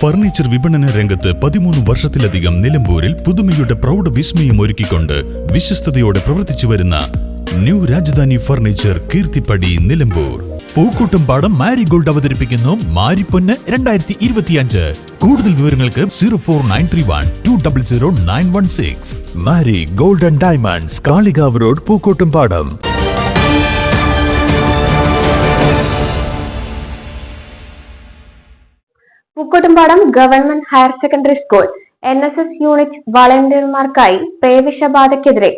Furniture വിപണന രംഗത്ത് 13 വർഷത്തിലധികം നിലമ്പൂരിൽ പുതുമയുടെ പ്രൗഢ വിസ്മയം ഒരുക്കിക്കൊണ്ട് വിശ്വസ്തയോടെ പ്രവർത്തിച്ചു വരുന്ന new Rajdhani furniture Keerthippadi Nilambur. Pookkottumpadam Marigold അവതരിപ്പിക്കുന്നു മാരിപ്പൊന്ന് 2025. കൂടുതൽ വിവരങ്ങൾക്ക് 04931200916. Marigold and diamonds, Kalikavu road, Pookkottumpadam. Pookkottumpadam government higher secondary school NSS unit വളണ്ടിയർമാർക്കായി പേവിഷബാധയ്ക്കെതിരെ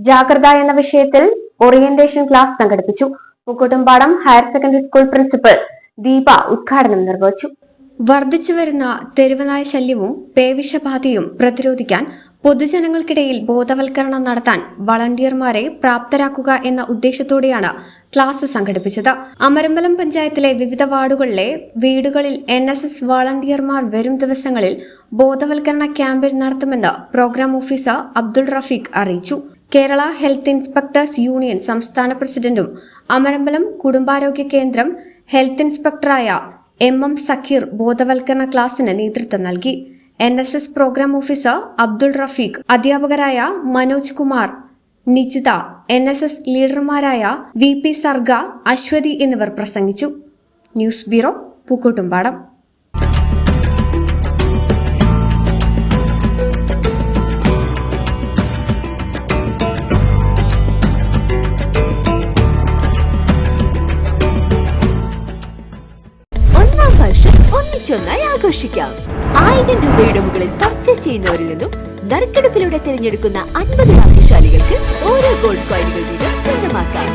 ജാഗ്രത എന്ന വിഷയത്തിൽ ഓറിയന്റേഷൻ ക്ലാസ് സംഘടിപ്പിച്ചു. Pookkottumpadam higher secondary school principal Deepa ഉദ്ഘാടനം നിർവഹിച്ചു. വർദ്ധിച്ചുവരുന്ന തെരുവുനായ ശല്യവും പേവിഷബാധയും പ്രതിരോധിക്കാൻ പൊതുജനങ്ങൾക്കിടയിൽ ബോധവൽക്കരണം നടത്താൻ വളണ്ടിയർമാരെ പ്രാപ്തരാക്കുക എന്ന ഉദ്ദേശത്തോടെയാണ് ക്ലാസ് സംഘടിപ്പിച്ചത്. അമരമ്പലം പഞ്ചായത്തിലെ വിവിധ വാർഡുകളിലെ വീടുകളിൽ NSS വളണ്ടിയർമാർ വരും ദിവസങ്ങളിൽ ബോധവൽക്കരണ ക്യാമ്പയിൻ നടത്തുമെന്ന് പ്രോഗ്രാം ഓഫീസർ അബ്ദുൾ റഫീഖ് അറിയിച്ചു. കേരള ഹെൽത്ത് ഇൻസ്പെക്ടേഴ്സ് യൂണിയൻ സംസ്ഥാന പ്രസിഡന്റും അമരമ്പലം കുടുംബാരോഗ്യ കേന്ദ്രം ഹെൽത്ത് ഇൻസ്പെക്ടറായ MM സക്കീർ ബോധവൽക്കരണ ക്ലാസിന് നേതൃത്വം നൽകി. NSS program officer Abdul Rafeeq, അധ്യാപകരായ മനോജ് കുമാർ, നിജിത, NSS ലീഡർമാരായ VP സർഗ, അശ്വതി എന്നിവർ പ്രസംഗിച്ചു. News bureau, Pookkottumpadam. ഒന്നിച്ചൊന്നായി ആഘോഷിക്കാം. 1000 രൂപയുടെ മുകളിൽ പർച്ചേസ് ചെയ്യുന്നവരിൽ നിന്നും നറുക്കെടുപ്പിലൂടെ തിരഞ്ഞെടുക്കുന്ന 50 ഭാഗ്യശാലികൾക്ക് ഓരോ ഗോൾഡ് കോയിനുകൾ വീതം സ്വന്തമാക്കാം.